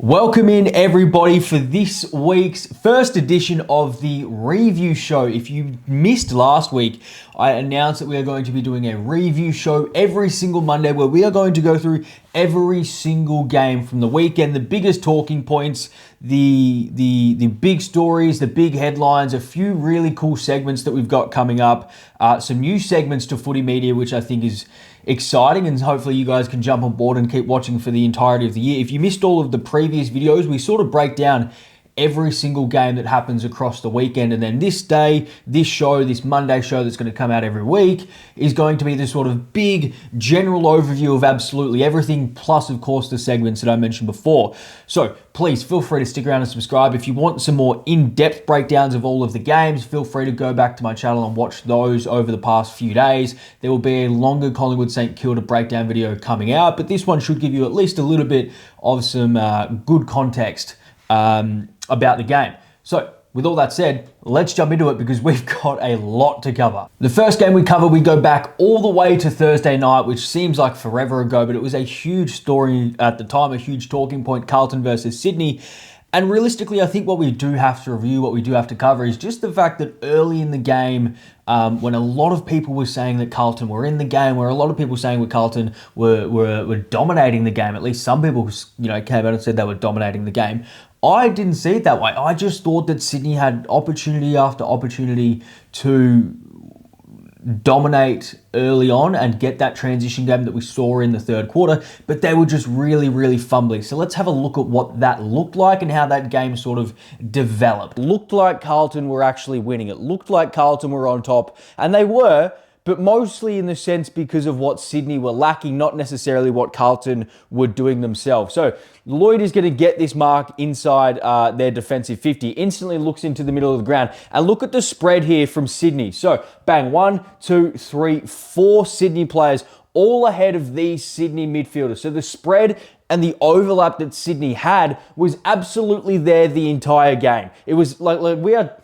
Welcome in everybody for this week's first edition of the review show. If you missed last week, I announced that we are going to be doing a review show every single Monday where we are going to go through every single game from the weekend, the biggest talking points, the big stories, the big headlines, a few really cool segments that we've got coming up, some new segments to Footy Media, which I think is exciting, and hopefully you guys can jump on board and keep watching for the entirety of the year. If you missed all of the previous videos, we sort of break down every single game that happens across the weekend, and then this Monday show that's going to come out every week is going to be this sort of big general overview of absolutely everything, plus of course the segments that I mentioned before. So please feel free to stick around and subscribe. If you want some more in-depth breakdowns of all of the games, feel free to go back to my channel and watch those over the past few days. There will be a longer Collingwood St Kilda breakdown video coming out, but this one should give you at least a little bit of some good context about the game. So with all that said, let's jump into it because we've got a lot to cover. The first game we cover, we go back all the way to Thursday night, which seems like forever ago, but it was a huge story at the time, a huge talking point, Carlton versus Sydney. And realistically, I think what we do have to review, what we do have to cover is just the fact that early in the game, when a lot of people were saying that Carlton were in the game, where a lot of people saying that Carlton were dominating the game, at least some people came out and said they were dominating the game. I didn't see it that way. I just thought that Sydney had opportunity after opportunity to dominate early on and get that transition game that we saw in the third quarter, but they were just really, really fumbling. So let's have a look at what that looked like and how that game sort of developed. It looked like Carlton were actually winning. It looked like Carlton were on top, and they were, but mostly in the sense because of what Sydney were lacking, not necessarily what Carlton were doing themselves. So Lloyd is going to get this mark inside their defensive 50, instantly looks into the middle of the ground, and look at the spread here from Sydney. So bang, 1, 2, 3, 4 Sydney players all ahead of these Sydney midfielders. So the spread and the overlap that Sydney had was absolutely there the entire game. It was like we are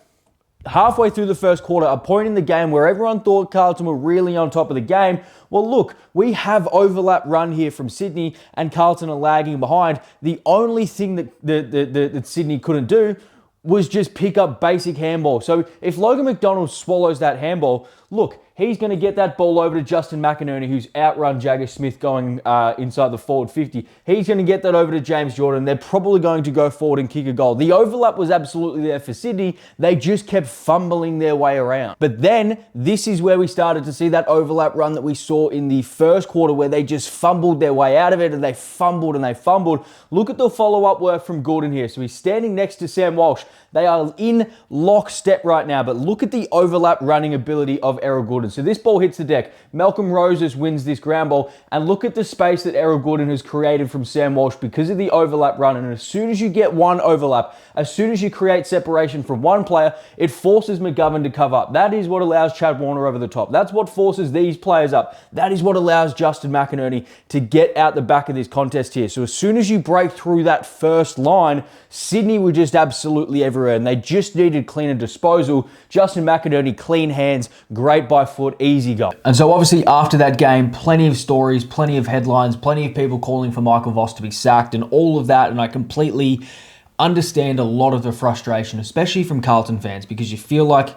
halfway through the first quarter, a point in the game where everyone thought Carlton were really on top of the game. Well, look, we have overlap run here from Sydney and Carlton are lagging behind. The only thing that Sydney couldn't do was just pick up basic handball. So if Logan McDonald swallows that handball, look, he's going to get that ball over to Justin McInerney, who's outrun Jagger Smith going inside the forward 50. He's going to get that over to James Jordan. They're probably going to go forward and kick a goal. The overlap was absolutely there for Sydney. They just kept fumbling their way around. But then this is where we started to see that overlap run that we saw in the first quarter where they just fumbled their way out of it, and they fumbled and they fumbled. Look at the follow-up work from Gordon here. So he's standing next to Sam Walsh. They are in lockstep right now, but look at the overlap running ability of Errol Gordon. So this ball hits the deck. Malcolm Roses wins this ground ball, and look at the space that Errol Gordon has created from Sam Walsh because of the overlap run. And as soon as you get one overlap, as soon as you create separation from one player, it forces McGovern to cover up. That is what allows Chad Warner over the top. That's what forces these players up. That is what allows Justin McInerney to get out the back of this contest here. So as soon as you break through that first line, Sydney were just absolutely everywhere, and they just needed cleaner disposal. Justin McInerney, clean hands, great by foot, easy goal. And so obviously after that game, plenty of stories, plenty of headlines, plenty of people calling for Michael Voss to be sacked and all of that, and I completely understand a lot of the frustration, especially from Carlton fans, because you feel like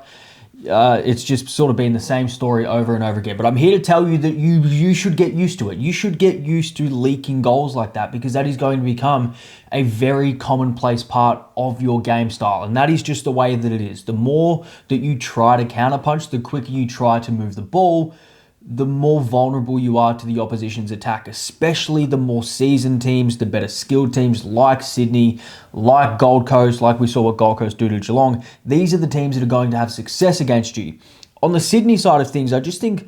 it's just sort of been the same story over and over again. But I'm here to tell you that you should get used to it. You should get used to leaking goals like that, because that is going to become a very commonplace part of your game style. And that is just the way that it is. The more that you try to counterpunch, the quicker you try to move the ball, the more vulnerable you are to the opposition's attack, especially the more seasoned teams, the better skilled teams like Sydney, like Gold Coast, like we saw what Gold Coast do to Geelong. These are the teams that are going to have success against you. On the Sydney side of things, I just think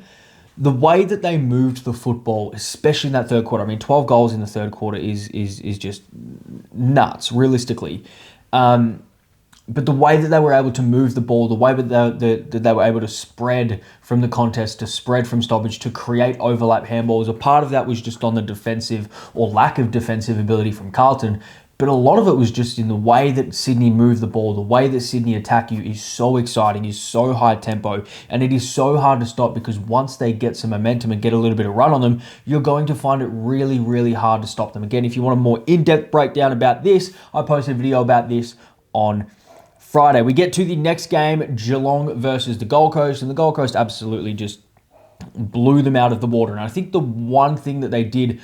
the way that they moved the football, especially in that third quarter, 12 goals in the third quarter is just nuts, realistically. But the way that they were able to move the ball, the way that they were able to spread from the contest, to spread from stoppage, to create overlap handballs, a part of that was just on the defensive or lack of defensive ability from Carlton. But a lot of it was just in the way that Sydney move the ball, the way that Sydney attack you is so exciting, is so high tempo, and it is so hard to stop because once they get some momentum and get a little bit of run on them, you're going to find it really, really hard to stop them. Again, if you want a more in-depth breakdown about this, I posted a video about this on Friday. We get to the next game, Geelong versus the Gold Coast, and the Gold Coast absolutely just blew them out of the water. And I think the one thing that they did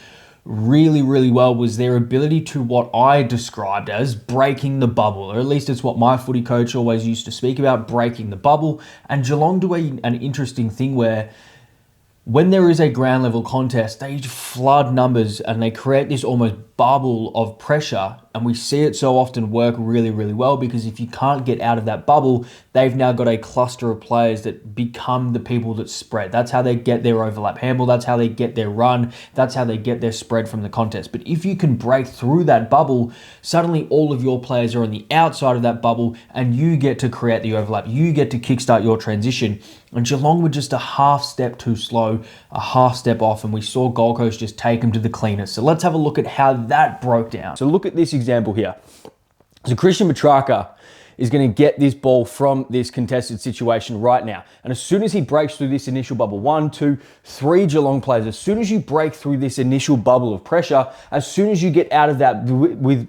really, really well was their ability to what I described as breaking the bubble, or at least it's what my footy coach always used to speak about, breaking the bubble. And Geelong do an interesting thing where when there is a ground level contest, they flood numbers and they create this almost bubble of pressure. And we see it so often work really, really well because if you can't get out of that bubble, they've now got a cluster of players that become the people that spread. That's how they get their overlap handball. That's how they get their run. That's how they get their spread from the contest. But if you can break through that bubble, suddenly all of your players are on the outside of that bubble and you get to create the overlap. You get to kickstart your transition. And Geelong were just a half step too slow, a half step off, and we saw Gold Coast just take them to the cleaners. So let's have a look at how that broke down. So look at this example here. So Christian Petrarca is going to get this ball from this contested situation right now. And as soon as he breaks through this initial bubble, 1, 2, 3 Geelong players, as soon as you break through this initial bubble of pressure, as soon as you get out of that,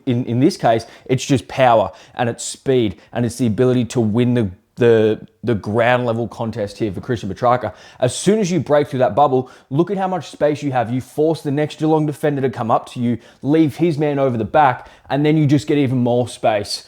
in this case, it's just power and it's speed and it's the ability to win the ground level contest here for Christian Petrarca. As soon as you break through that bubble, look at how much space you have. You force the next Geelong defender to come up to you, leave his man over the back, and then you just get even more space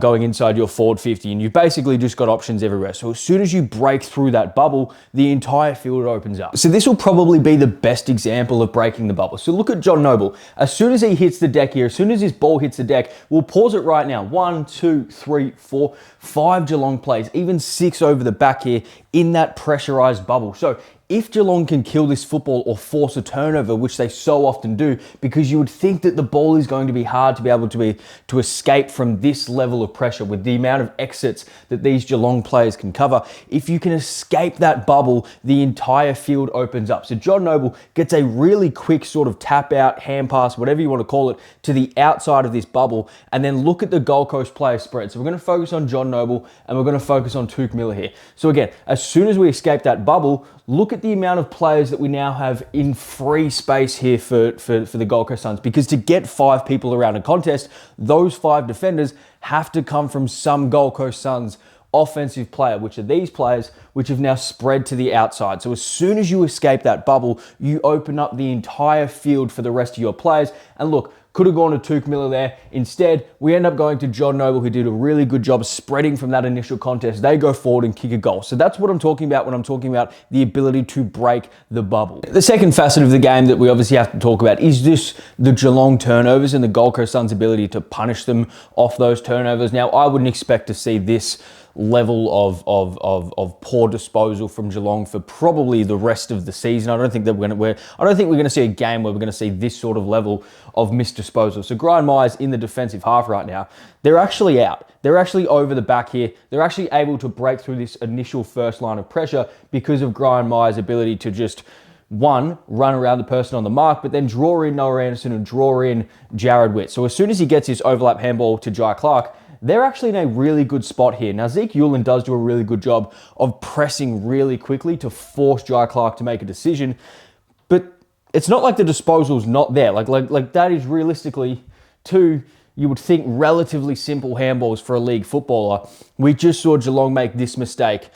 going inside your forward 50, and you've basically just got options everywhere. So as soon as you break through that bubble, the entire field opens up. So this will probably be the best example of breaking the bubble. So look at John Noble. As soon as he hits the deck here, as soon as his ball hits the deck, we'll pause it right now. 1, 2, 3, 4, 5 Geelong plays, even 6 over the back here in that pressurized bubble. So if Geelong can kill this football or force a turnover, which they so often do, because you would think that the ball is going to be hard to be able to escape from this level of pressure with the amount of exits that these Geelong players can cover. If you can escape that bubble, the entire field opens up. So John Noble gets a really quick sort of tap out, hand pass, whatever you want to call it, to the outside of this bubble. And then look at the Gold Coast player spread. So we're going to focus on John Noble and we're going to focus on Tuke Miller here. So again, as soon as we escape that bubble, look at the amount of players that we now have in free space here for the Gold Coast Suns, because to get 5 people around a contest, those 5 defenders have to come from some Gold Coast Suns offensive player, which are these players which have now spread to the outside. So as soon as you escape that bubble, you open up the entire field for the rest of your players. And look, could have gone to Tuke Miller there. Instead, we end up going to John Noble, who did a really good job spreading from that initial contest. They go forward and kick a goal. So that's what I'm talking about when I'm talking about the ability to break the bubble. The second facet of the game that we obviously have to talk about is the Geelong turnovers and the Gold Coast Suns' ability to punish them off those turnovers. Now, I wouldn't expect to see this level of poor disposal from Geelong for probably the rest of the season. I don't think we're going to see a game where we're going to see this sort of level of missed disposal. So Brian Myers in the defensive half right now, they're actually out. They're actually over the back here. They're actually able to break through this initial first line of pressure because of Brian Myers' ability to just, one, run around the person on the mark, but then draw in Noah Anderson and draw in Jared Witt. So as soon as he gets his overlap handball to Jai Clark, they're actually in a really good spot here. Now, Zeke Ulan does do a really good job of pressing really quickly to force Jai Clark to make a decision, but it's not like the disposal's not there. Like that is realistically 2, you would think, relatively simple handballs for a league footballer. We just saw Geelong make this mistake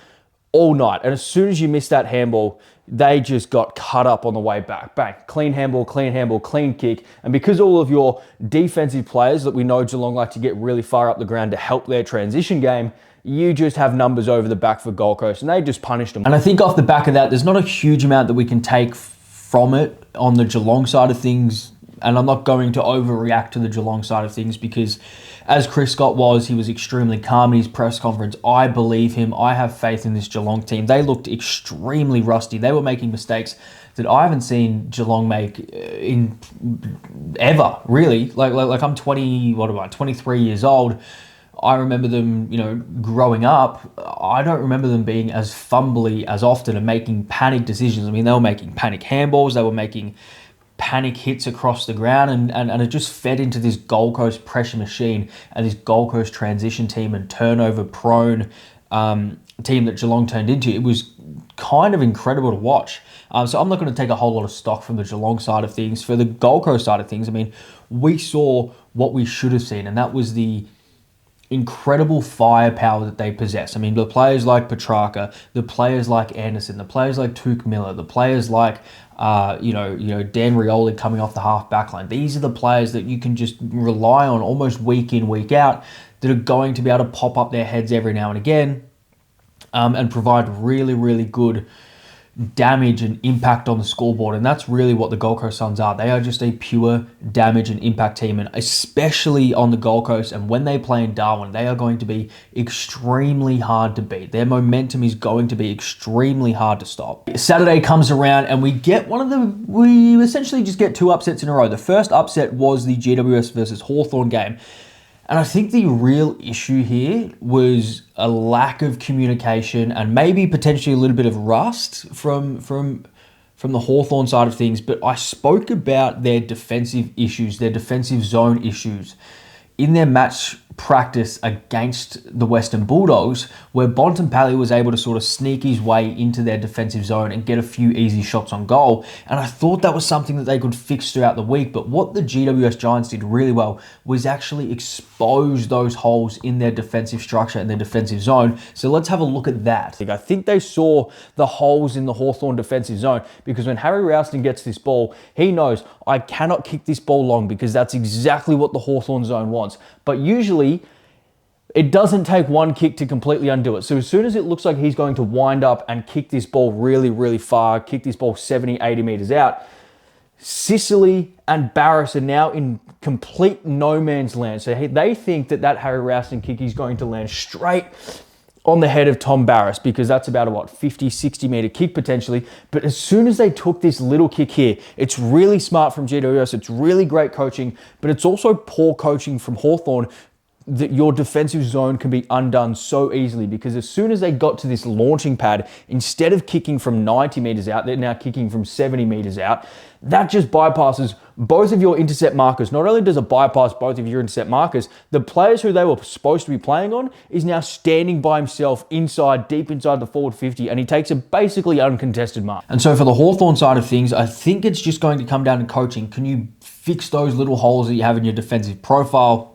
all night. And as soon as you miss that handball, they just got cut up on the way back. Bang, clean handball, clean kick. And because all of your defensive players that we know Geelong like to get really far up the ground to help their transition game, you just have numbers over the back for Gold Coast, and they just punished them. And I think off the back of that, there's not a huge amount that we can take from it on the Geelong side of things. And I'm not going to overreact to the Geelong side of things because, as Chris Scott was, he was extremely calm in his press conference. I believe him. I have faith in this Geelong team. They looked extremely rusty. They were making mistakes that I haven't seen Geelong make in ever, really. Like I'm 23 years old. I remember them, growing up. I don't remember them being as fumbly as often and making panic decisions. I mean, they were making panic handballs. They were making panic hits across the ground, and it just fed into this Gold Coast pressure machine and this Gold Coast transition team and turnover prone team that Geelong turned into. It was kind of incredible to watch. So I'm not going to take a whole lot of stock from the Geelong side of things. For the Gold Coast side of things, I mean, we saw what we should have seen, and that was the incredible firepower that they possess. I mean, the players like Petrarca, the players like Anderson, the players like Tuke Miller, the players like Dan Rioli coming off the half back line. These are the players that you can just rely on almost week in, week out, that are going to be able to pop up their heads every now and again and provide really, really good damage and impact on the scoreboard. And that's really what the Gold Coast Suns are. They are just a pure damage and impact team, and especially on the Gold Coast and when they play in Darwin, they are going to be extremely hard to beat. Their momentum is going to be extremely hard to stop. Saturday comes around and we essentially just get two upsets in a row. The first upset was the GWS versus Hawthorn game. And I think the real issue here was a lack of communication and maybe potentially a little bit of rust from the Hawthorn side of things. But I spoke about their defensive issues, their defensive zone issues in their match practice against the Western Bulldogs, where Bontempelli was able to sort of sneak his way into their defensive zone and get a few easy shots on goal. And I thought that was something that they could fix throughout the week. But what the GWS Giants did really well was actually expose those holes in their defensive structure and their defensive zone. So let's have a look at that. I think they saw the holes in the Hawthorn defensive zone, because when Harry Ralston gets this ball, he knows, I cannot kick this ball long, because that's exactly what the Hawthorn zone wants. But usually it doesn't take one kick to completely undo it. So as soon as it looks like he's going to wind up and kick this ball really, really far, kick this ball 70, 80 metres out, Sicily and Barris are now in complete no man's land. So they think that Harry Ralston kick is going to land straight on the head of Tom Barris, because that's about a 50, 60 metre kick potentially. But as soon as they took this little kick here, it's really smart from GWS. It's really great coaching, but it's also poor coaching from Hawthorn, that your defensive zone can be undone so easily, because as soon as they got to this launching pad, instead of kicking from 90 metres out, they're now kicking from 70 metres out. That just bypasses both of your intercept markers. Not only does it bypass both of your intercept markers, the players who they were supposed to be playing on is now standing by himself deep inside the forward 50, and he takes a basically uncontested mark. And so for the Hawthorn side of things, I think it's just going to come down to coaching. Can you fix those little holes that you have in your defensive profile?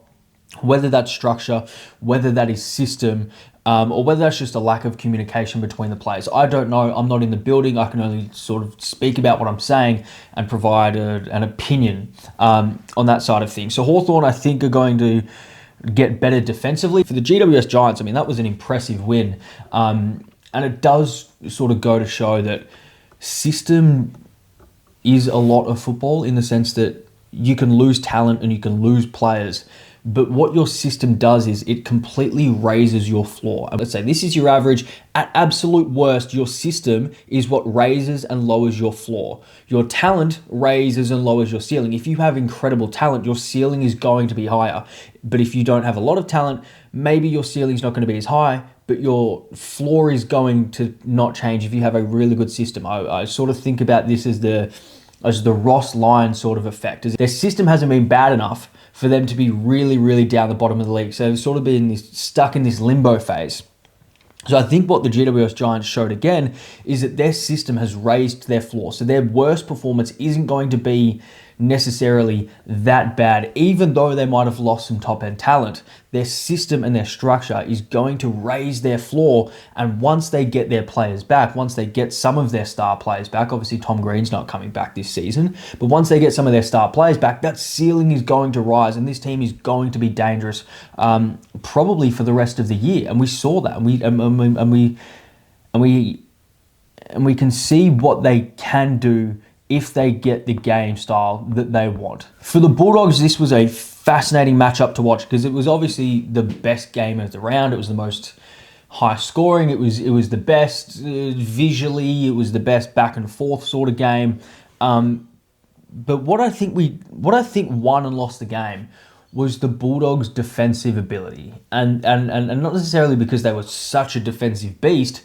Whether that's structure, whether that is system, or whether that's just a lack of communication between the players. I don't know. I'm not in the building. I can only sort of speak about what I'm saying and provide an opinion on that side of things. So Hawthorn, I think, are going to get better defensively. For the GWS Giants, I mean, that was an impressive win. And it does sort of go to show that system is a lot of football, in the sense that you can lose talent and you can lose players. But what your system does is it completely raises your floor. Let's say this is your average. At absolute worst, your system is what raises and lowers your floor. Your talent raises and lowers your ceiling. If you have incredible talent, your ceiling is going to be higher. But if you don't have a lot of talent, maybe your ceiling is not going to be as high, but your floor is going to not change if you have a really good system. I sort of think about this as the Ross Lyon sort of effect. Their system hasn't been bad enough for them to be really, really down the bottom of the league. So they've sort of been stuck in this limbo phase. So I think what the GWS Giants showed again is that their system has raised their floor. So their worst performance isn't going to be necessarily that bad, even though they might have lost some top-end talent. Their system and their structure is going to raise their floor, and once they get their players back, once they get some of their star players back, obviously Tom Green's not coming back this season, but once they get some of their star players back, that ceiling is going to rise, and this team is going to be dangerous, probably for the rest of the year. And we saw that, and we can see what they can do if they get the game style that they want. For the Bulldogs, this was a fascinating matchup to watch, because it was obviously the best game of the round. It was the most high scoring. It was the best visually. It was the best back and forth sort of game. But what I think won and lost the game was the Bulldogs' defensive ability, and not necessarily because they were such a defensive beast.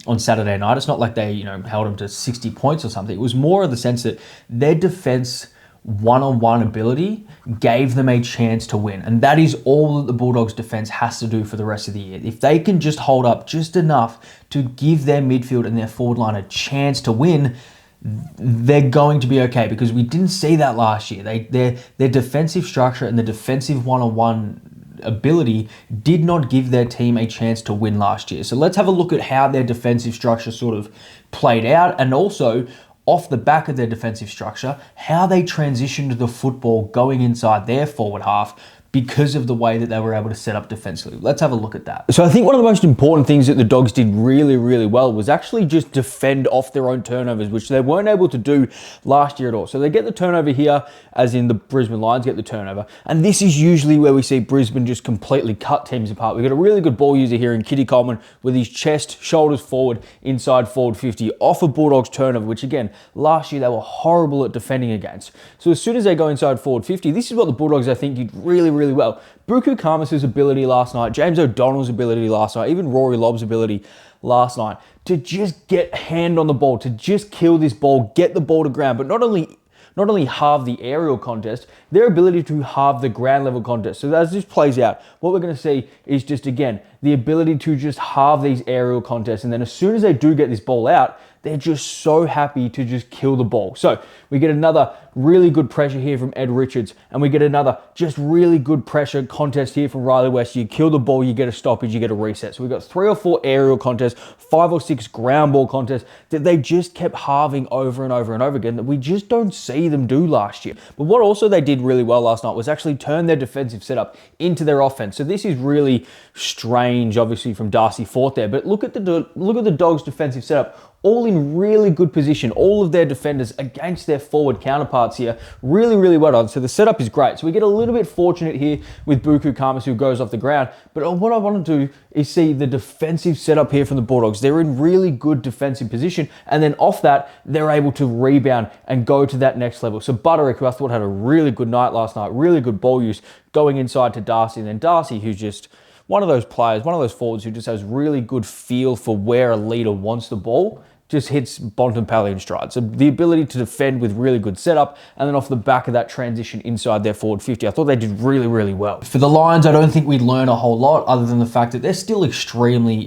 on Saturday night. It's not like they, held them to 60 points or something. It was more of the sense that their defense one-on-one ability gave them a chance to win. And that is all that the Bulldogs defense has to do for the rest of the year. If they can just hold up just enough to give their midfield and their forward line a chance to win, they're going to be okay, because we didn't see that last year. Their defensive structure and the defensive one-on-one ability did not give their team a chance to win last year. So let's have a look at how their defensive structure sort of played out, and also off the back of their defensive structure, how they transitioned the football going inside their forward half because of the way that they were able to set up defensively. Let's have a look at that. So I think one of the most important things that the Dogs did really, really well was actually just defend off their own turnovers, which they weren't able to do last year at all. So they get the turnover here, as in the Brisbane Lions get the turnover. And this is usually where we see Brisbane just completely cut teams apart. We've got a really good ball user here in Kitty Coleman with his chest, shoulders forward, inside forward 50 off a Bulldogs turnover, which again, last year they were horrible at defending against. So as soon as they go inside forward 50, this is what the Bulldogs, I think, did really well. Buku Khamis' ability last night, James O'Donnell's ability last night, even Rory Lobb's ability last night to just get hand on the ball, to just kill this ball, get the ball to ground, but not only halve the aerial contest, their ability to halve the ground level contest. So as this plays out, what we're going to see is just, again, the ability to just halve these aerial contests. And then as soon as they do get this ball out, they're just so happy to just kill the ball. So we get another really good pressure here from Ed Richards, and we get another just really good pressure contest here from Riley West. You kill the ball, you get a stoppage, you get a reset. So we've got 3 or 4 aerial contests, 5 or 6 ground ball contests that they just kept halving over and over and over again that we just don't see them do last year. But what also they did really well last night was actually turn their defensive setup into their offense. So this is really strange, obviously, from Darcy Forth there, but look at the Dogs' defensive setup, all in really good position, all of their defenders against their forward counterparts here. Really well done. So the setup is great. So we get a little bit fortunate here with Buku Khamis, who goes off the ground. But what I want to do is see the defensive setup here from the Bulldogs. They're in really good defensive position. And then off that, they're able to rebound and go to that next level. So Butterick, who I thought had a really good night last night, really good ball use, going inside to Darcy. And then Darcy, who's just one of those players, one of those forwards who just has really good feel for where a leader wants the ball, just hits Bontempelli in stride. So the ability to defend with really good setup, and then off the back of that transition inside their forward 50, I thought they did really well. For the Lions, I don't think we'd learn a whole lot other than the fact that they're still extremely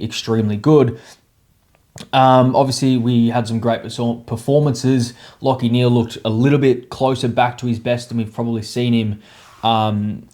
good. Obviously, we had some great performances. Lachie Neale looked a little bit closer back to his best than we've probably seen him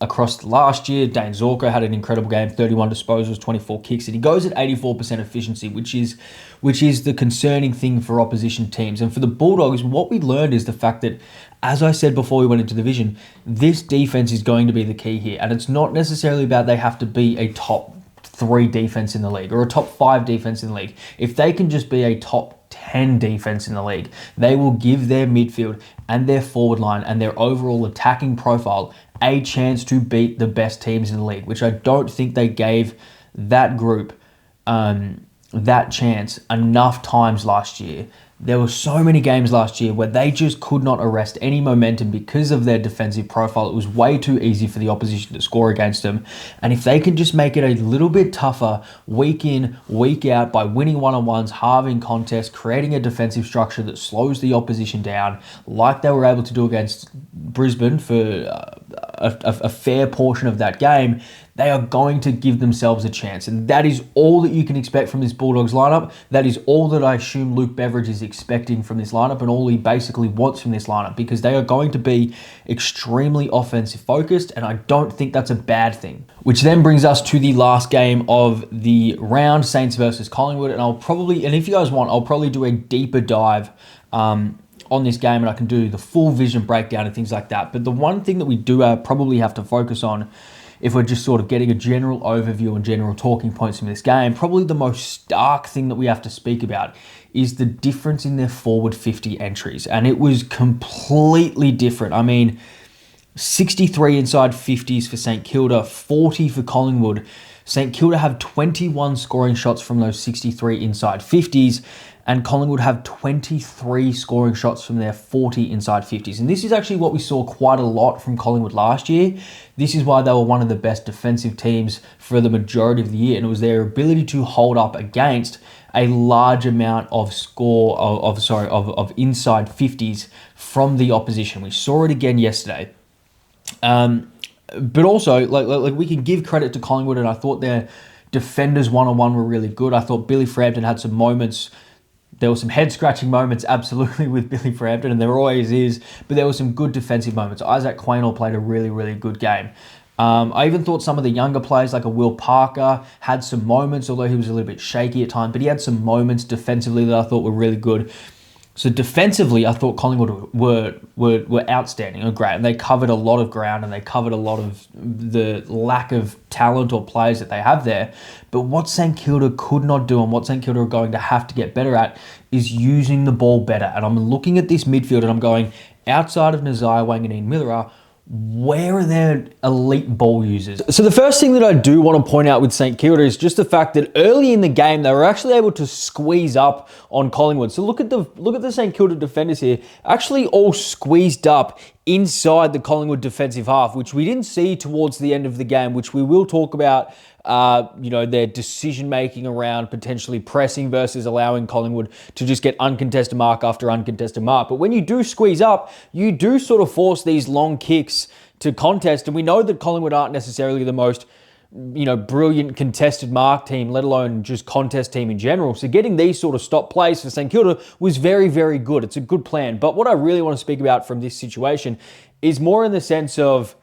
across last year. Dane Zorko had an incredible game, 31 disposals, 24 kicks, and he goes at 84% efficiency, which is the concerning thing for opposition teams. And for the Bulldogs, what we learned is the fact that, as I said before we went into the division, this defense is going to be the key here. And it's not necessarily about they have to be a top 3 defense in the league or a top 5 defense in the league. If they can just be a top 10 defense in the league, they will give their midfield and their forward line and their overall attacking profile a chance to beat the best teams in the league, which I don't think they gave that group that chance enough times last year. There were so many games last year where they just could not arrest any momentum because of their defensive profile. It was way too easy for the opposition to score against them. And if they can just make it a little bit tougher week in, week out by winning one-on-ones, halving contests, creating a defensive structure that slows the opposition down, like they were able to do against Brisbane for a fair portion of that game, they are going to give themselves a chance. And that is all that you can expect from this Bulldogs lineup. That is all that I assume Luke Beveridge is expecting from this lineup, and all he basically wants from this lineup, because they are going to be extremely offensive focused, and I don't think that's a bad thing. Which then brings us to the last game of the round, Saints versus Collingwood. And if you guys want, I'll probably do a deeper dive on this game, and I can do the full vision breakdown and things like that. But the one thing that we do probably have to focus on, if we're just sort of getting a general overview and general talking points from this game, probably the most stark thing that we have to speak about is the difference in their forward 50 entries. And it was completely different. I mean, 63 inside 50s for St Kilda, 40 for Collingwood. St Kilda have 21 scoring shots from those 63 inside 50s, and Collingwood have 23 scoring shots from their 40 inside 50s. And this is actually what we saw quite a lot from Collingwood last year. This is why they were one of the best defensive teams for the majority of the year, and it was their ability to hold up against a large amount of inside 50s from the opposition. We saw it again yesterday. But also, like we can give credit to Collingwood, and I thought their defenders one-on-one were really good. I thought Billy Frampton had some moments. There were some head-scratching moments, absolutely, with Billy Frampton, and there always is, but there were some good defensive moments. Isaac Quaynor played a really, really good game. I even thought some of the younger players, like a Will Parker, had some moments, although he was a little bit shaky at times, but he had some moments defensively that I thought were really good. So defensively, I thought Collingwood were outstanding and great, and they covered a lot of ground, and they covered a lot of the lack of talent or players that they have there. But what St Kilda could not do, and what St Kilda are going to have to get better at, is using the ball better. And I'm looking at this midfield, and I'm going, outside of Nazai, Wang, and Ian Miller, where are their elite ball users? So the first thing that I do want to point out with St Kilda is just the fact that early in the game, they were actually able to squeeze up on Collingwood. So look at the St Kilda defenders here, actually all squeezed up inside the Collingwood defensive half, which we didn't see towards the end of the game, which we will talk about, their decision-making around potentially pressing versus allowing Collingwood to just get uncontested mark after uncontested mark. But when you do squeeze up, you do sort of force these long kicks to contest. And we know that Collingwood aren't necessarily the most, brilliant contested mark team, let alone just contest team in general. So getting these sort of stop plays for St Kilda was very, very good. It's a good plan. But what I really want to speak about from this situation is more in the sense of,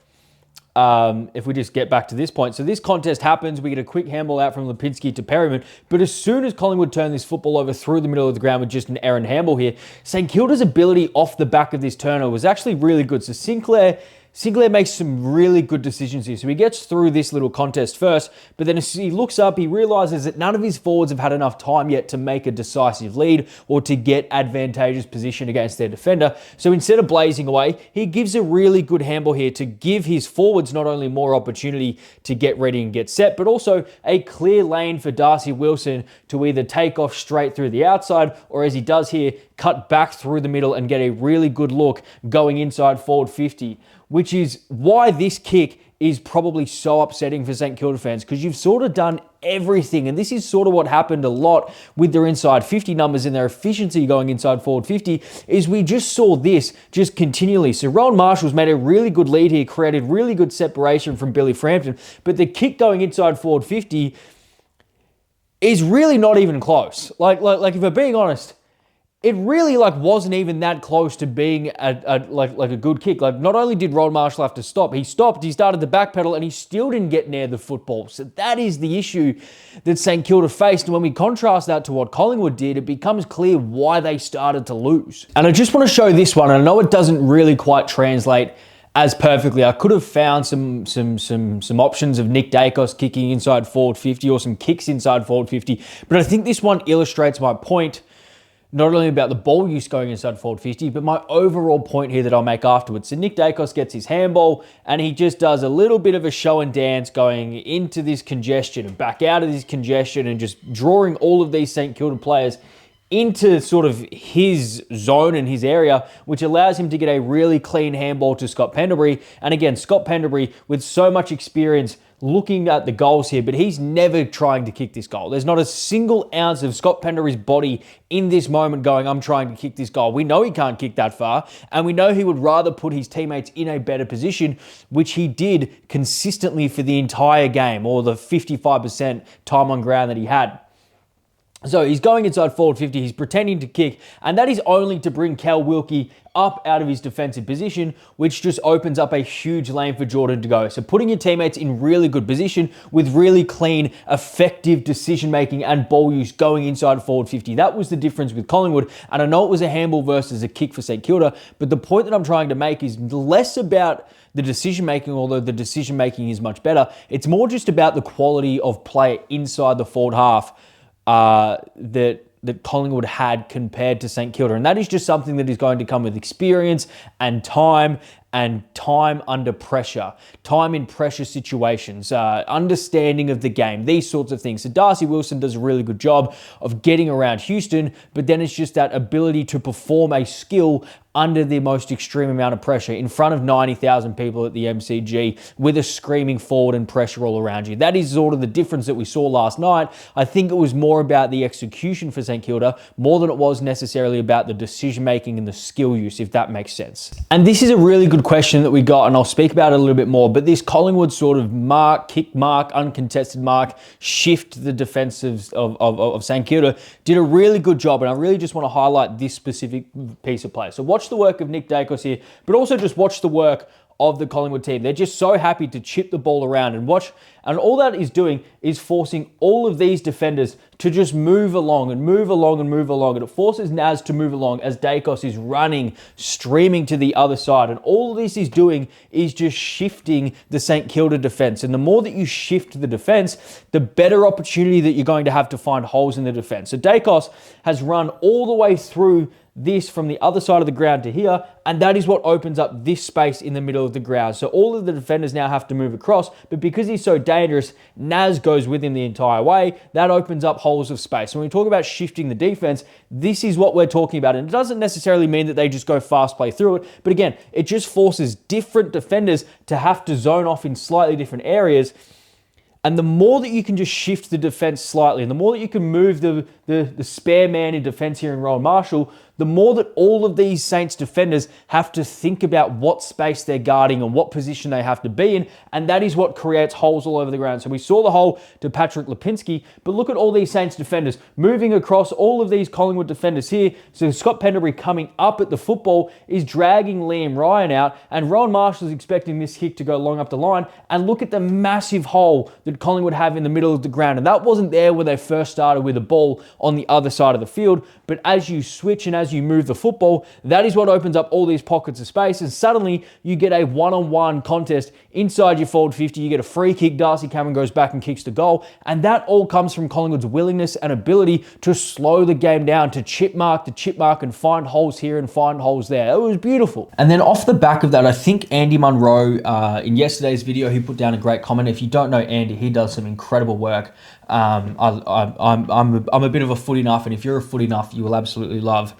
if we just get back to this point. So this contest happens, we get a quick handball out from Lipinski to Perryman, but as soon as Collingwood turn this football over through the middle of the ground with just an errant handball here, St Kilda's ability off the back of this turnover was actually really good. So Sinclair makes some really good decisions here. So he gets through this little contest first, but then as he looks up, he realizes that none of his forwards have had enough time yet to make a decisive lead or to get advantageous position against their defender. So instead of blazing away, he gives a really good handball here to give his forwards not only more opportunity to get ready and get set, but also a clear lane for Darcy Wilson to either take off straight through the outside, or as he does here, cut back through the middle and get a really good look going inside forward 50. Which is why this kick is probably so upsetting for St Kilda fans, because you've sort of done everything. And this is sort of what happened a lot with their inside 50 numbers and their efficiency going inside forward 50, is we just saw this just continually. So Rowan Marshall's made a really good lead here, created really good separation from Billy Frampton, but the kick going inside forward 50 is really not even close. Like if we're being honest, it really wasn't even that close to being a good kick. Not only did Ron Marshall have to stop, he stopped, he started the back pedal, and he still didn't get near the football. So that is the issue that St Kilda faced. And when we contrast that to what Collingwood did, it becomes clear why they started to lose. And I just want to show this one. And I know it doesn't really quite translate as perfectly. I could have found some options of Nick Dacos kicking inside forward 50 or some kicks inside forward 50. But I think this one illustrates my point, not only about the ball use going inside forward 50, but my overall point here that I'll make afterwards. So Nick Dacos gets his handball, and he just does a little bit of a show and dance going into this congestion and back out of this congestion, and just drawing all of these St Kilda players into sort of his zone and his area, which allows him to get a really clean handball to Scott Pendlebury. And again, Scott Pendlebury with so much experience looking at the goals here, but he's never trying to kick this goal. There's not a single ounce of Scott Pendlebury's body in this moment going, I'm trying to kick this goal. We know he can't kick that far, and we know he would rather put his teammates in a better position, which he did consistently for the entire game, or the 55% time on ground that he had. So he's going inside forward 50, he's pretending to kick, and that is only to bring Cal Wilkie up out of his defensive position, which just opens up a huge lane for Jordan to go. So putting your teammates in really good position with really clean, effective decision-making and ball use going inside forward 50. That was the difference with Collingwood, and I know it was a handball versus a kick for St Kilda, but the point that I'm trying to make is less about the decision-making, although the decision-making is much better. It's more just about the quality of play inside the forward half that Collingwood had compared to St Kilda. And that is just something that is going to come with experience and time and time under pressure, time in pressure situations, understanding of the game, these sorts of things. So Darcy Wilson does a really good job of getting around Houston, but then it's just that ability to perform a skill under the most extreme amount of pressure in front of 90,000 people at the MCG with a screaming forward and pressure all around you. That is sort of the difference that we saw last night. I think it was more about the execution for St Kilda more than it was necessarily about the decision making and the skill use, if that makes sense. And this is a really good question that we got, and I'll speak about it a little bit more, but this Collingwood sort of mark, kick mark, uncontested mark, shift the defensives of St Kilda did a really good job, and I really just want to highlight this specific piece of play. So watch the work of Nick Dacos here, but also just watch the work of the Collingwood team. They're just so happy to chip the ball around and watch, and all that is doing is forcing all of these defenders to just move along and move along and move along, and it forces Naz to move along as Dacos is running, streaming to the other side, and all this is doing is just shifting the St Kilda defence, and the more that you shift the defence, the better opportunity that you're going to have to find holes in the defence. So Dacos has run all the way through this from the other side of the ground to here, and that is what opens up this space in the middle of the ground. So all of the defenders now have to move across, but because he's so dangerous, Naz goes with him the entire way. That opens up holes of space. When we talk about shifting the defense, this is what we're talking about, and it doesn't necessarily mean that they just go fast play through it, but again, it just forces different defenders to have to zone off in slightly different areas. And the more that you can just shift the defense slightly, and the more that you can move the spare man in defense here in Rowan Marshall, the more that all of these Saints defenders have to think about what space they're guarding and what position they have to be in, and that is what creates holes all over the ground. So we saw the hole to Patrick Lipinski, but look at all these Saints defenders moving across all of these Collingwood defenders here. So Scott Pendlebury coming up at the football is dragging Liam Ryan out, and Rowan Marshall is expecting this kick to go long up the line, and look at the massive hole that Collingwood have in the middle of the ground, and that wasn't there when they first started with the ball on the other side of the field, but as you switch and as you move the football, that is what opens up all these pockets of space, and suddenly you get a one-on-one contest inside your forward 50, you get a free kick, Darcy Cameron goes back and kicks the goal, and that all comes from Collingwood's willingness and ability to slow the game down, to chip mark, and find holes here and find holes there. It was beautiful. And then off the back of that, I think Andy Munro, in yesterday's video, he put down a great comment. If you don't know Andy, he does some incredible work. I'm a bit of a footy nuff, and if you're a footy nuff, you will absolutely love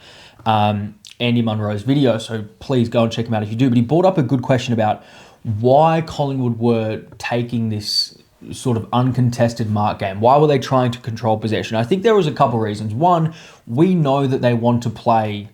Andy Munro's video, so please go and check him out if you do. But he brought up a good question about why Collingwood were taking this sort of uncontested mark game. Why were they trying to control possession? I think there was a couple of reasons. One, we know that they want to play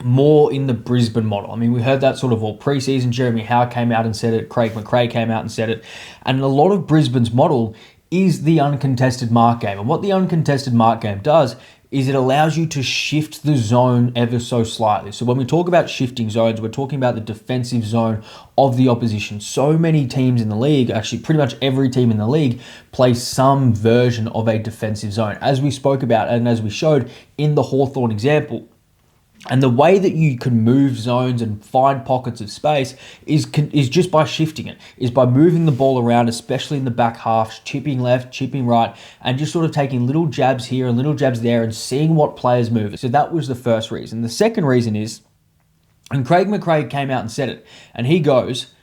more in the Brisbane model. I mean, we heard that sort of all preseason. Jeremy Howe came out and said it. Craig McRae came out and said it. And a lot of Brisbane's model is the uncontested mark game. And what the uncontested mark game does is it allows you to shift the zone ever so slightly. So when we talk about shifting zones, we're talking about the defensive zone of the opposition. So many teams in the league, actually pretty much every team in the league, plays some version of a defensive zone, as we spoke about and as we showed in the Hawthorn example. And the way that you can move zones and find pockets of space is just by shifting it, is by moving the ball around, especially in the back half, chipping left, chipping right, and just sort of taking little jabs here and little jabs there and seeing what players move. So that was the first reason. The second reason is, and Craig McRae came out and said it, and he goes,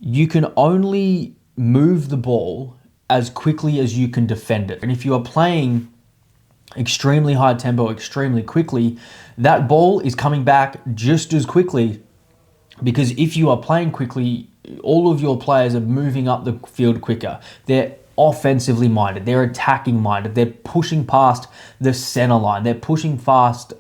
you can only move the ball as quickly as you can defend it. And if you are playing extremely high tempo, extremely quickly, that ball is coming back just as quickly, because if you are playing quickly, all of your players are moving up the field quicker. They're offensively minded, they're attacking minded, they're pushing past the center line, they're pushing fast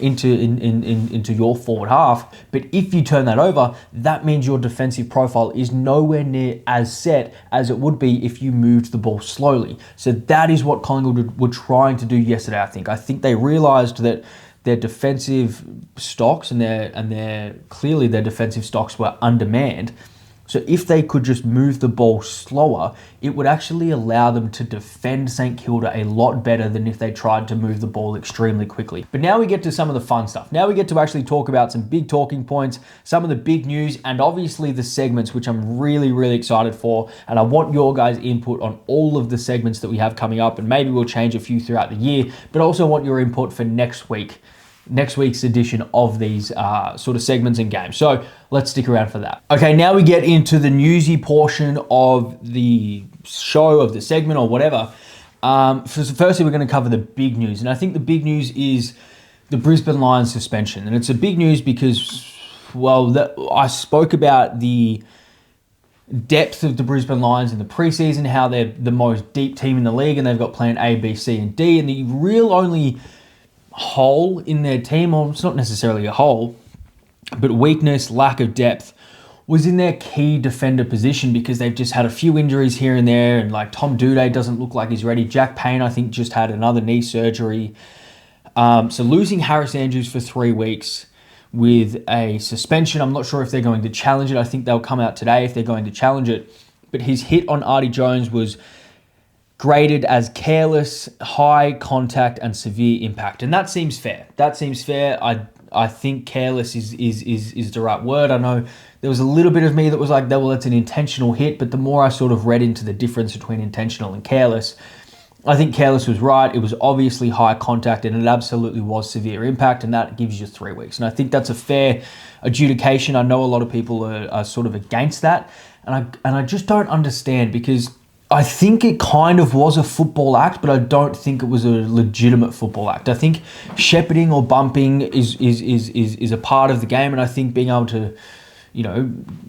into your forward half. But if you turn that over, that means your defensive profile is nowhere near as set as it would be if you moved the ball slowly. So that is what Collingwood were trying to do yesterday. I think they realized that their defensive stocks and their clearly their defensive stocks were undermanned. So if they could just move the ball slower, it would actually allow them to defend St Kilda a lot better than if they tried to move the ball extremely quickly. But now we get to some of the fun stuff. Now we get to actually talk about some big talking points, some of the big news, and obviously the segments, which I'm really, really excited for. And I want your guys' input on all of the segments that we have coming up, and maybe we'll change a few throughout the year, but also want your input for next week. next week's edition of these sort of segments and games. So let's stick around for that. Okay, now we get into the newsy portion of the show, of the segment or whatever. Firstly, we're going to cover the big news. And I think the big news is the Brisbane Lions suspension. And it's a big news because, well, I spoke about the depth of the Brisbane Lions in the preseason, how they're the most deep team in the league and they've got plan A, B, C, and D. And the real only hole in their team, or it's not necessarily a hole, but weakness, lack of depth, was in their key defender position because they've just had a few injuries here and there, and like Tom Doedee doesn't look like he's ready. Jack Payne, I think, just had another knee surgery. So losing Harris Andrews for 3 weeks with a suspension, I'm not sure if they're going to challenge it. I think they'll come out today if they're going to challenge it. But his hit on Artie Jones was graded as careless, high contact, and severe impact. And that seems fair. That seems fair. I think careless is the right word. I know there was a little bit of me that was like, well, it's an intentional hit. But the more I sort of read into the difference between intentional and careless, I think careless was right. It was obviously high contact and it absolutely was severe impact. And that gives you 3 weeks. And I think that's a fair adjudication. I know a lot of people are sort of against that. And I just don't understand, because I think it kind of was a football act, but I don't think it was a legitimate football act. I think shepherding or bumping is a part of the game, and I think being able to,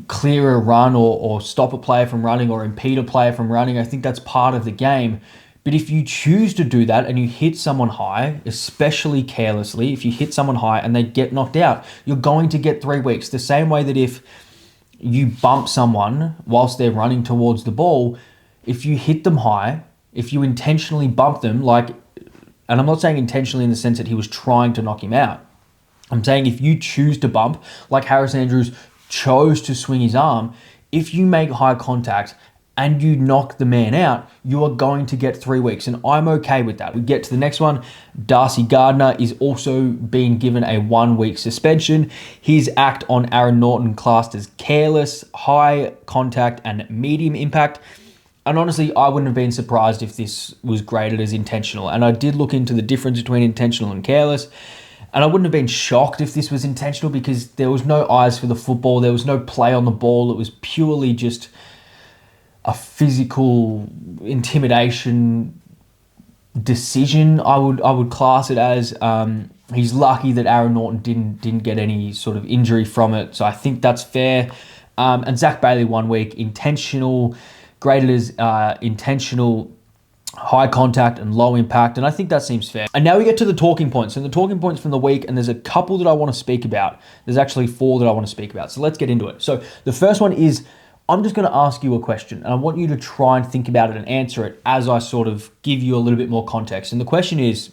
clear a run or stop a player from running or impede a player from running, I think that's part of the game. But if you choose to do that and you hit someone high, especially carelessly, if you hit someone high and they get knocked out, you're going to get 3 weeks. The same way that if you bump someone whilst they're running towards the ball, if you hit them high, if you intentionally bump them, and I'm not saying intentionally in the sense that he was trying to knock him out. I'm saying if you choose to bump, like Harris Andrews chose to swing his arm, if you make high contact and you knock the man out, you are going to get 3 weeks. And I'm okay with that. We get to the next one. Darcy Gardner is also being given a 1 week suspension. His act on Aaron Norton classed as careless, high contact, and medium impact. And honestly, I wouldn't have been surprised if this was graded as intentional. And I did look into the difference between intentional and careless. And I wouldn't have been shocked if this was intentional, because there was no eyes for the football. There was no play on the ball. It was purely just a physical intimidation decision. I would class it as. He's lucky that Aaron Norton didn't get any sort of injury from it. So I think that's fair. And Zach Bailey 1 week, intentional, graded as intentional, high contact, and low impact. And I think that seems fair. And now we get to the talking points. And the talking points from the week, and there's a couple that I want to speak about. There's actually 4 that I want to speak about. So let's get into it. So the first one is, I'm just going to ask you a question, and I want you to try and think about it and answer it as I sort of give you a little bit more context. And the question is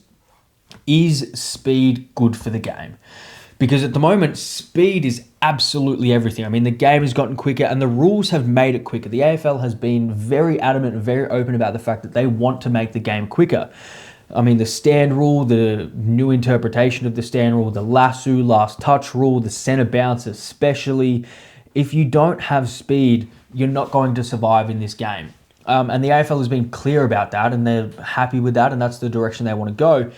speed good for the game? Because at the moment, speed is absolutely everything. I mean, the game has gotten quicker and the rules have made it quicker. The AFL has been very adamant and very open about the fact that they want to make the game quicker. I mean, the stand rule, the new interpretation of the stand rule, the lasso, last touch rule, the centre bounce especially. If you don't have speed, you're not going to survive in this game. And the AFL has been clear about that, and they're happy with that, and that's the direction they want to go.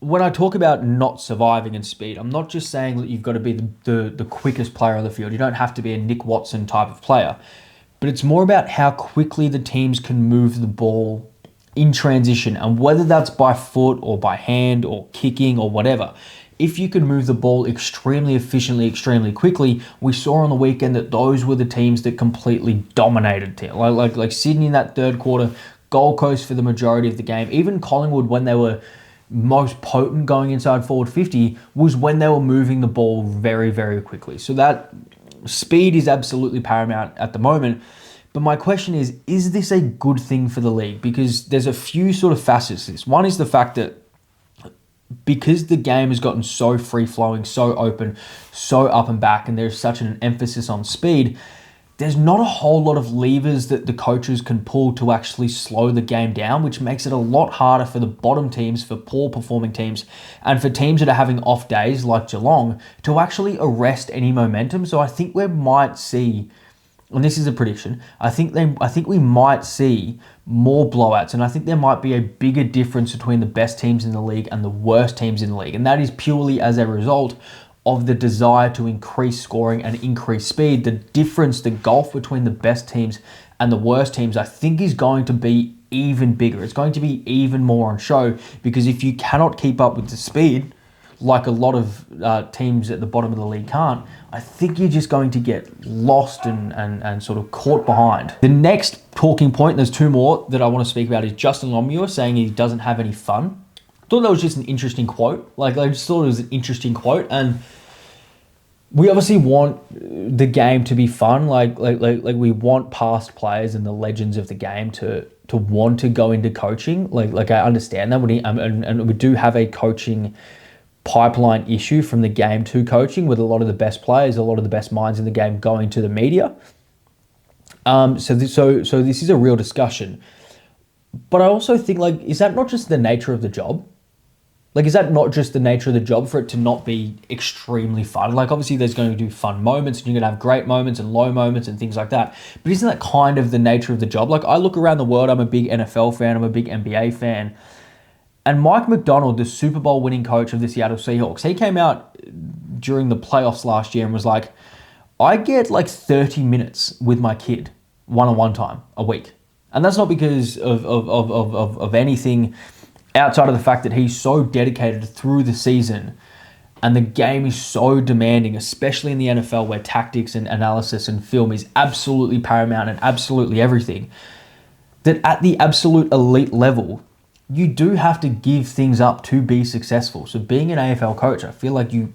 When I talk about not surviving in speed, I'm not just saying that you've got to be the quickest player on the field. You don't have to be a Nick Watson type of player. But it's more about how quickly the teams can move the ball in transition, and whether that's by foot or by hand or kicking or whatever. If you can move the ball extremely efficiently, extremely quickly, we saw on the weekend that those were the teams that completely dominated. Like Sydney in that third quarter, Gold Coast for the majority of the game. Even Collingwood, when they were most potent going inside forward 50, was when they were moving the ball very, very quickly. So that speed is absolutely paramount at the moment. But my question is this a good thing for the league? Because there's a few sort of facets to this. One is the fact that because the game has gotten so free-flowing, so open, so up and back, and there's such an emphasis on speed, there's not a whole lot of levers that the coaches can pull to actually slow the game down, which makes it a lot harder for the bottom teams, for poor performing teams, and for teams that are having off days like Geelong to actually arrest any momentum. So I think we might see and this is a prediction, I think we might see more blowouts, and I think there might be a bigger difference between the best teams in the league and the worst teams in the league. And that is purely as a result of the desire to increase scoring and increase speed. The difference, the gulf between the best teams and the worst teams, I think is going to be even bigger. It's going to be even more on show, because if you cannot keep up with the speed, like a lot of teams at the bottom of the league can't, I think you're just going to get lost and sort of caught behind. The next talking point, there's two more that I want to speak about, is Justin Longmuir saying he doesn't have any fun. I thought that was just an interesting quote. Like, I just thought it was an interesting quote, and we obviously want the game to be fun. Like we want past players and the legends of the game to want to go into coaching. Like I understand that, and we do have a coaching pipeline issue from the game to coaching, with a lot of the best players, a lot of the best minds in the game going to the media. So this is a real discussion. But I also think, like, is that not just the nature of the job? Like, is that not just the nature of the job for it to not be extremely fun? Like, obviously there's going to be fun moments, and you're going to have great moments and low moments and things like that. But isn't that kind of the nature of the job? Like, I look around the world, I'm a big NFL fan, I'm a big NBA fan. And Mike McDonald, the Super Bowl winning coach of the Seattle Seahawks, he came out during the playoffs last year and was like, I get like 30 minutes with my kid one-on-one time a week. And that's not because of anything outside of the fact that he's so dedicated through the season, and the game is so demanding, especially in the NFL, where tactics and analysis and film is absolutely paramount and absolutely everything, that at the absolute elite level, you do have to give things up to be successful. So being an AFL coach, I feel like you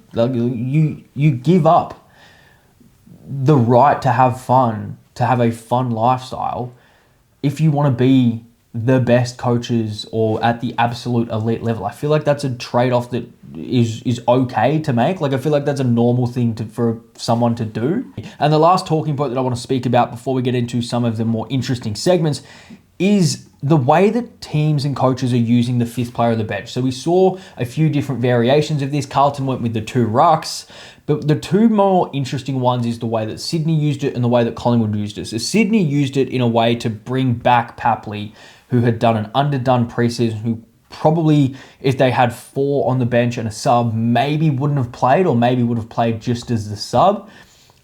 give up the right to have fun, to have a fun lifestyle, if you want to be the best coaches or at the absolute elite level. I feel like that's a trade-off that is okay to make. Like, I feel like that's a normal thing for someone to do. And the last talking point that I want to speak about before we get into some of the more interesting segments is the way that teams and coaches are using the fifth player of the bench. So we saw a few different variations of this. Carlton went with the two rucks, but the two more interesting ones is the way that Sydney used it and the way that Collingwood used it. So Sydney used it in a way to bring back Papley, who had done an underdone preseason, who probably, if they had four on the bench and a sub, maybe wouldn't have played, or maybe would have played just as the sub.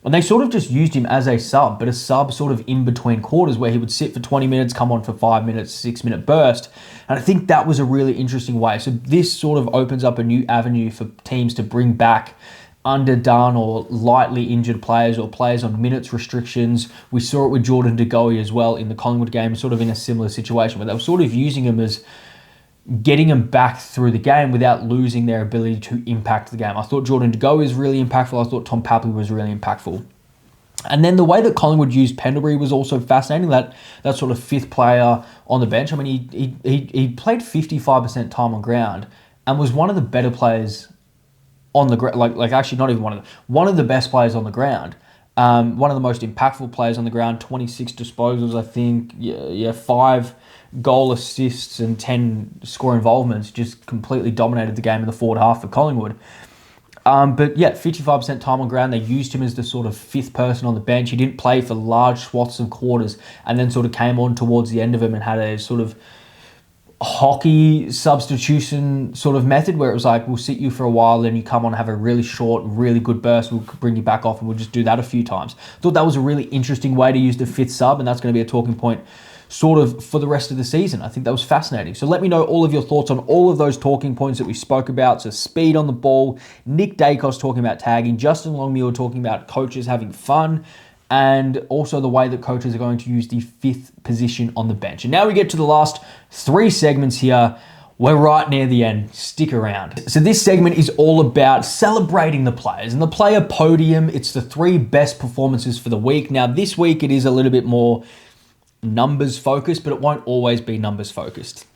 And they sort of just used him as a sub, but a sub sort of in between quarters, where he would sit for 20 minutes, come on for 5 minutes, 6-minute burst. And I think that was a really interesting way. So this sort of opens up a new avenue for teams to bring back underdone or lightly injured players, or players on minutes restrictions. We saw it with Jordan De Goey as well in the Collingwood game, sort of in a similar situation, where they were sort of using him as getting them back through the game without losing their ability to impact the game. I thought Jordan De Goey was really impactful. I thought Tom Papley was really impactful. And then the way that Collingwood used Pendlebury was also fascinating, that sort of fifth player on the bench. I mean, he played 55% time on ground and was one of the better players on the ground, like actually not even one of the best players on the ground. One of the most impactful players on the ground, 26 disposals, I think, 5 goal assists and 10 score involvements, just completely dominated the game in the forward half for Collingwood. But yeah, 55% time on ground. They used him as the sort of fifth person on the bench. He didn't play for large swaths of quarters, and then sort of came on towards the end of him and had a sort of hockey substitution sort of method, where it was like, we'll sit you for a while, then you come on, have a really short, really good burst, we'll bring you back off, and we'll just do that a few times. Thought that was a really interesting way to use the fifth sub, and that's going to be a talking point sort of for the rest of the season. I think that was fascinating. So let me know all of your thoughts on all of those talking points that we spoke about. So speed on the ball, Nick Dacos talking about tagging, Justin Longmuir talking about coaches having fun, and also the way that coaches are going to use the fifth position on the bench. And now we get to the last 3 segments here. We're right near the end. Stick around. So this segment is all about celebrating the players and the player podium. It's the 3 best performances for the week. Now, this week it is a little bit more numbers focused, but it won't always be numbers focused.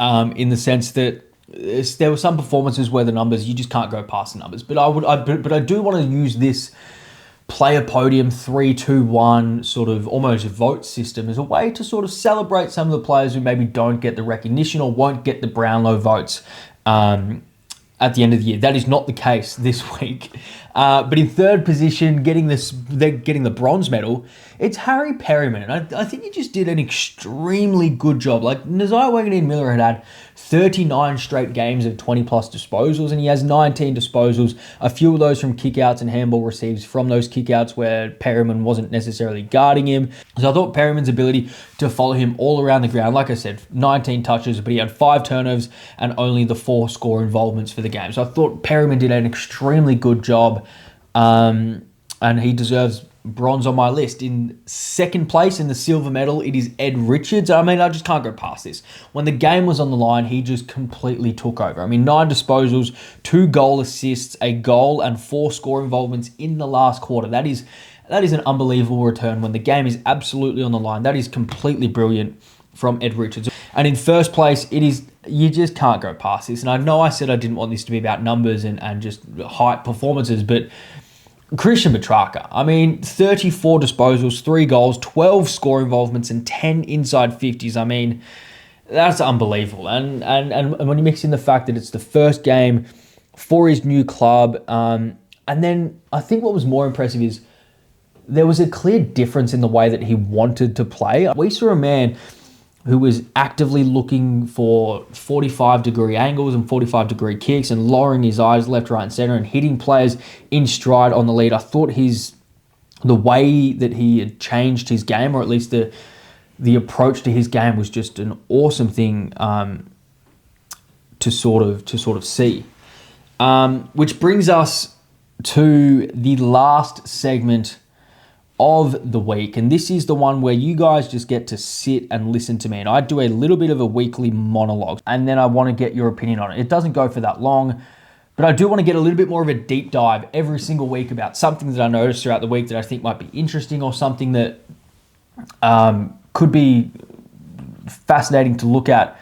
In the sense that there were some performances where the numbers, you just can't go past the numbers. But I do want to use this player podium 3-2-1 sort of almost vote system as a way to sort of celebrate some of the players who maybe don't get the recognition or won't get the Brownlow votes at the end of the year. That is not the case this week. But in third position, getting the bronze medal, it's Harry Perryman. And I think he just did an extremely good job. Like, Nazai Wanganeen-Miller had 39 straight games of 20-plus disposals, and he has 19 disposals, a few of those from kickouts and handball receives from those kickouts where Perryman wasn't necessarily guarding him. So I thought Perryman's ability to follow him all around the ground, like I said, 19 touches, but he had 5 turnovers and only the 4 score involvements for the game. So I thought Perryman did an extremely good job, and he deserves bronze on my list. In second place in the silver medal, it is Ed Richards. I mean, I just can't go past this. When the game was on the line, he just completely took over. I mean, 9 disposals, 2 goal assists, a goal, and 4 score involvements in the last quarter. That is an unbelievable return when the game is absolutely on the line. That is completely brilliant from Ed Richards. And in first place, you just can't go past this. And I know I said I didn't want this to be about numbers and just hype performances, but Christian Petrarca, I mean, 34 disposals, 3 goals, 12 score involvements, and 10 inside 50s. I mean, that's unbelievable. And when you mix in the fact that it's the first game for his new club, and then I think what was more impressive is there was a clear difference in the way that he wanted to play. We saw a man who was actively looking for 45-degree angles and 45-degree kicks and lowering his eyes left, right, and center and hitting players in stride on the lead. I thought the way that he had changed his game, or at least the approach to his game, was just an awesome thing to sort of see. Which brings us to the last segment of the week, and this is the one where you guys just get to sit and listen to me, and I do a little bit of a weekly monologue, and then I want to get your opinion on it. It doesn't go for that long, but I do want to get a little bit more of a deep dive every single week about something that I noticed throughout the week that I think might be interesting, or something that could be fascinating to look at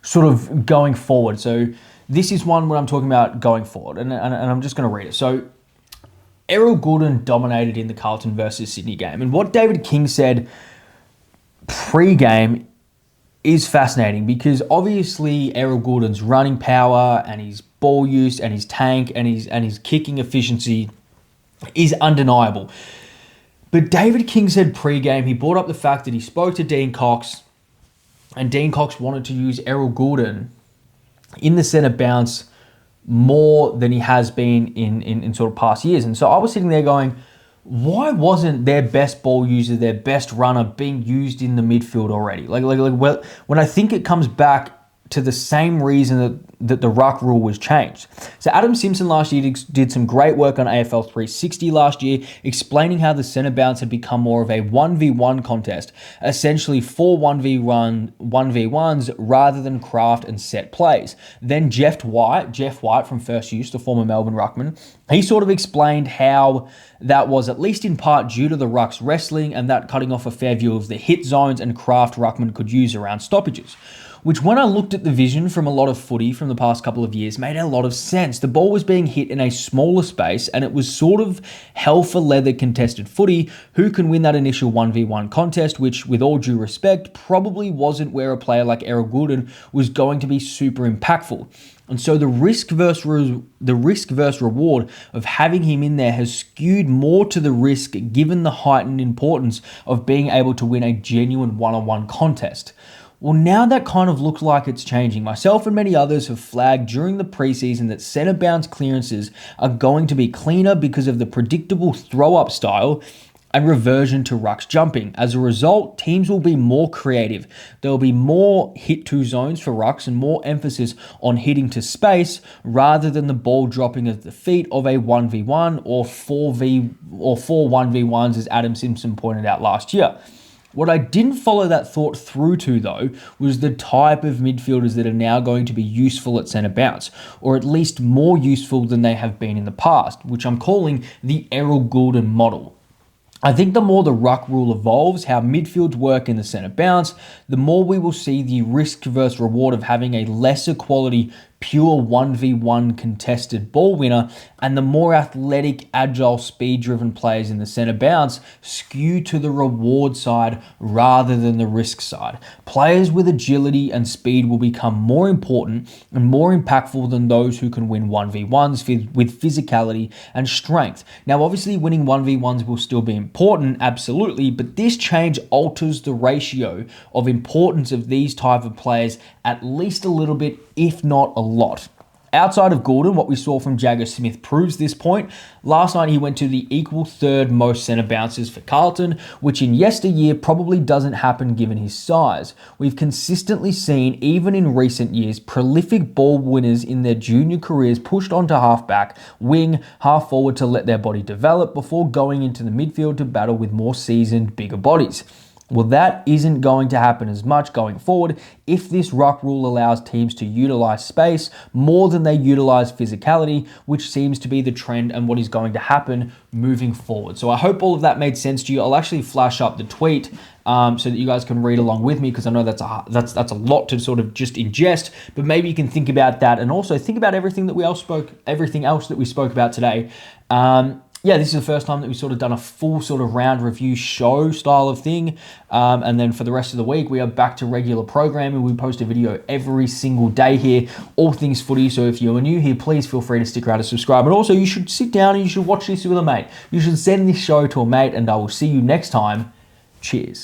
sort of going forward. So this is one where I'm talking about going forward, and I'm just going to read it. So Errol Goulden dominated in the Carlton versus Sydney game. And what David King said pre-game is fascinating, because obviously Errol Goulden's running power and his ball use and his tank and his kicking efficiency is undeniable. But David King said pre-game, he brought up the fact that he spoke to Dean Cox, and Dean Cox wanted to use Errol Goulden in the centre bounce more than he has been in sort of past years. And so I was sitting there going, why wasn't their best ball user, their best runner being used in the midfield already? Well, when I think it comes back to the same reason that the ruck rule was changed. So Adam Simpson last year did some great work on AFL 360 last year, explaining how the centre bounce had become more of a 1v1 contest, essentially 4 1v1s rather than craft and set plays. Then Jeff White from First Use, the former Melbourne ruckman, he sort of explained how that was at least in part due to the rucks wrestling, and that cutting off a fair view of the hit zones and craft ruckman could use around stoppages. Which, when I looked at the vision from a lot of footy from the past couple of years, made a lot of sense. The ball was being hit in a smaller space, and it was sort of hell for leather contested footy. Who can win that initial 1v1 contest, which, with all due respect, probably wasn't where a player like Errol Goulden was going to be super impactful. And so the risk versus reward of having him in there has skewed more to the risk, given the heightened importance of being able to win a genuine one-on-one contest. Well, now that kind of looks like it's changing. Myself and many others have flagged during the preseason that centre bounce clearances are going to be cleaner because of the predictable throw-up style and reversion to rucks jumping. As a result, teams will be more creative. There will be more hit-to zones for rucks and more emphasis on hitting to space rather than the ball dropping at the feet of a 1v1 or 4 1v1s, as Adam Simpson pointed out last year. What I didn't follow that thought through to, though, was the type of midfielders that are now going to be useful at centre bounce, or at least more useful than they have been in the past, which I'm calling the Errol Goulden model. I think the more the ruck rule evolves, how midfields work in the centre bounce, the more we will see the risk versus reward of having a lesser quality pure 1v1 contested ball winner, and the more athletic, agile, speed-driven players in the centre bounce skew to the reward side rather than the risk side. Players with agility and speed will become more important and more impactful than those who can win 1v1s with physicality and strength. Now, obviously, winning 1v1s will still be important, absolutely, but this change alters the ratio of importance of these type of players at least a little bit, if not a lot. Outside of Gordon, what we saw from Jagger Smith proves this point. Last night, he went to the equal third most centre bounces for Carlton, which in yesteryear probably doesn't happen given his size. We've consistently seen, even in recent years, prolific ball winners in their junior careers pushed onto halfback, wing, half forward to let their body develop before going into the midfield to battle with more seasoned, bigger bodies. Well, that isn't going to happen as much going forward if this ruck rule allows teams to utilize space more than they utilize physicality, which seems to be the trend and what is going to happen moving forward. So I hope all of that made sense to you. I'll actually flash up the tweet so that you guys can read along with me, because I know that's a lot to sort of just ingest, but maybe you can think about that and also think about everything else that we spoke about today. Yeah, this is the first time that we've sort of done a full sort of round review show style of thing. And then for the rest of the week, we are back to regular programming. We post a video every single day here, all things footy. So if you're new here, please feel free to stick around and subscribe. And also, you should sit down and you should watch this with a mate. You should send this show to a mate, and I will see you next time. Cheers.